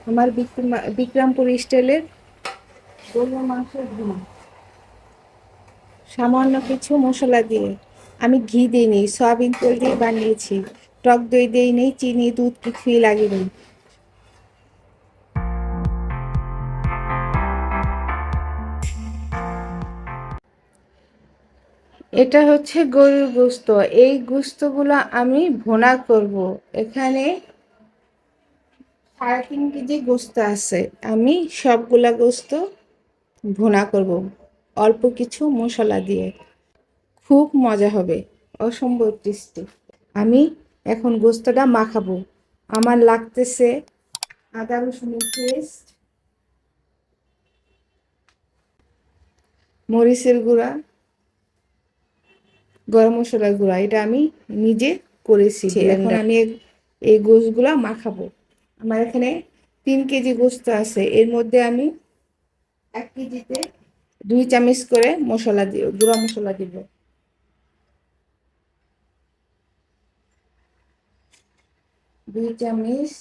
আমার বিক্রমপুর স্টাইলের গরুর মাংসের ভুনা। সামান্য কিছু মশলা দিয়ে, আমি ঘি দিইনি, সয়াবিন তেল দিয়ে বানিয়েছি। টক দই দিইনি, চিনি দুধ কিছুই লাগেনি। এটা হচ্ছে গরুর গোস্ত। এই গোস্তগুলো আমি ভুনা করব। এখানে 3.5 কেজি গোস্ত আছে। আমি সবগুলা গোস্ত ভুনা করব অল্প কিছু মশলা দিয়ে। খুব মজা হবে, অসম্ভব টেস্টি। আমি এখন গোস্তটা মাখাবো। আমার লাগতেছে আদা রসুনের পেস্ট, মরিচের গুঁড়া, গরম মশলার গুঁড়া। এটা আমি নিজে করেছি। এখন আমি এই গোস্তগুলা মাখাবো। আমার এখানে 3 কেজি গোস্ত আছে। এর মধ্যে আমি 1 কেজিতে 2 চামচ করে মশলা দিব, গুঁড়া মশলা দিব। 2 চামচ,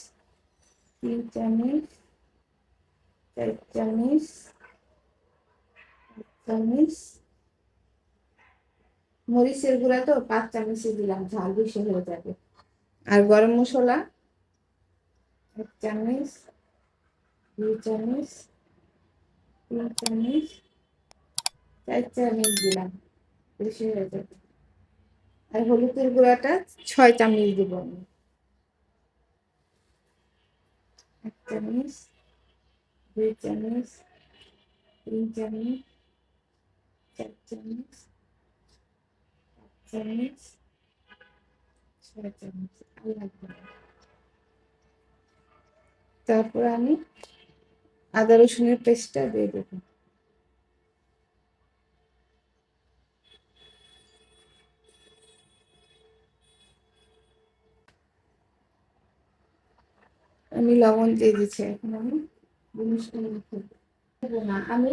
3 চামচ, 4 চামচ, 5 চামচ। মরিচের গুঁড়া তো 5 চামচই দিলাম, ঝাল বেশি হয়ে যাবে। আর গরম মশলা 1 চামচ, 2 চামচ, 3 চামচ, 4 চামচ দিলাম, বেশি হয়ে যাবে। আর হলুদের গুঁড়াটা 6 চামচ দিব আমি। 1 চামচ, 2 চামচ, 3 চামচ, 4 চামচ, 5 চামচ, 6 চামচ। আর লাগবে না। তারপর আমি আদা রসুনের পেস্টটা দিয়ে দেবো। আমি লবণ দিয়ে দিচ্ছি। এখন আমি জিনিসটা দেবো না। আমি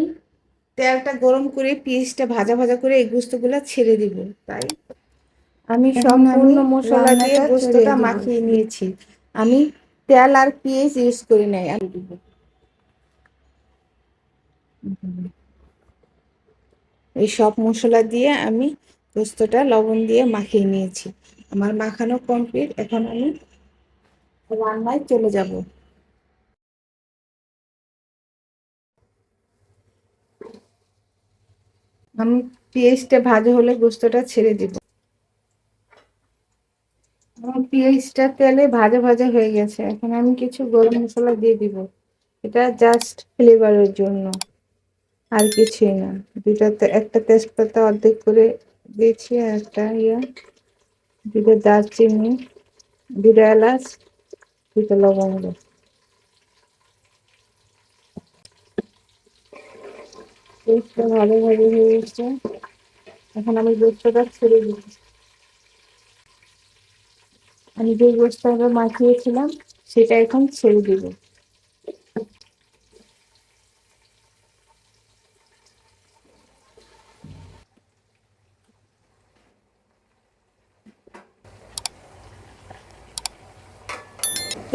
তেলটা গরম করে পেঁয়াজটা ভাজা ভাজা করে এই গোস্তগুলো ছেড়ে দিব। তাই আমি সম্পূর্ণ মশলা দিয়ে গোস্তটা মাখিয়ে নিয়েছি। আমি তেল আর পেঁয়াজ ইউজ করি নাই। আমি দিব এই সব মশলা দিয়ে আমি গোস্তটা লবণ দিয়ে মাখিয়ে নিয়েছি। আমার মাখানো কমপ্লিট। এখন আমি রান্নায় চলে যাব। আমি পেঁয়াজটা ভাজা হলে গোস্তটা ছেড়ে দিব। আমার পেঁয়াজটা তেলে ভাজা ভাজা হয়ে গেছে। এখন আমি কিছু গরম মশলা দিয়ে দিব। এটা জাস্ট ফ্লেভারের জন্য, আর কিছুই না। একটা তেজপাতা অর্ধেক করে দিয়েছি, আর একটা দুটো দারচিনি, দুটো এলাচ, দুটো লবঙ্গ। পেস্টটা ভালো ভাবে হয়ে গেছে। এখন আমি গোস্তটা ছেড়ে দিচ্ছি। আমি যে গোস্তটা মাখিয়েছিলাম সেটা এখন ছেড়ে দিব।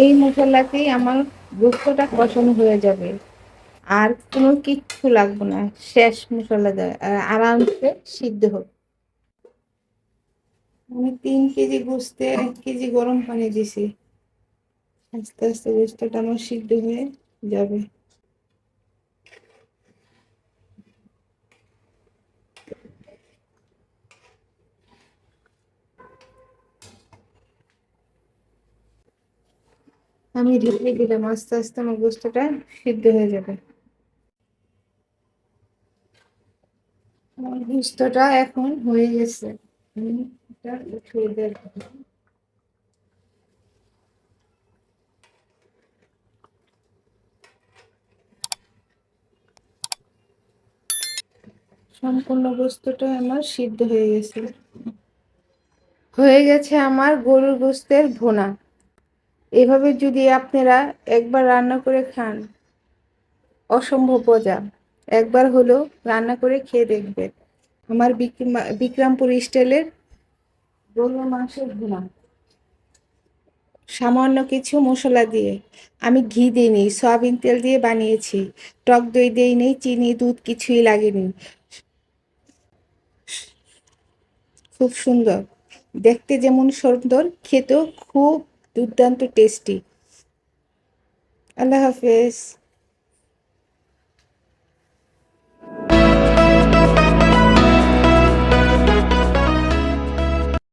এই মশলাতেই আমার গোস্তটা কষানো হয়ে যাবে। আর কোনো কিচ্ছু লাগবে না। শেষ মশলা দেয় আর আরামসে সিদ্ধ হবে। আমি 3 কেজি গোস্তে 1 কেজি গরম পানি দিছি। আস্তে আস্তে গোস্তটা আমার সিদ্ধ হয়ে যাবে। আমি ঢেকে দিলাম, আস্তে আস্তে আমার গোস্তটা সিদ্ধ হয়ে যাবে। আমার গোস্তটা এখন হয়ে গেছে। আমি এটা উঠিয়ে দেব। সম্পূর্ণ গোস্তটা আমার সিদ্ধ হয়ে গেছে। হয়ে গেছে আমার গরুর গোস্তের ভুনা। এভাবে যদি আপনারা একবার রান্না করে খান, অসম্ভব মজা। একবার হলো রান্না করে খেয়ে দেখবেন। আমার বিক্রমপুর স্টাইলের গরুর মাংসের ভুনা। সামান্য কিছু মশলা দিয়ে। আমি ঘি দিইনি, সয়াবিন তেল দিয়ে বানিয়েছি। টক দই দেইনি, চিনি দুধ কিছুই লাগেনি। খুব সুন্দর, দেখতে যেমন সুন্দর, খেতেও খুব দুর্দান্ত টেস্টি। আল্লাহ হাফেজ।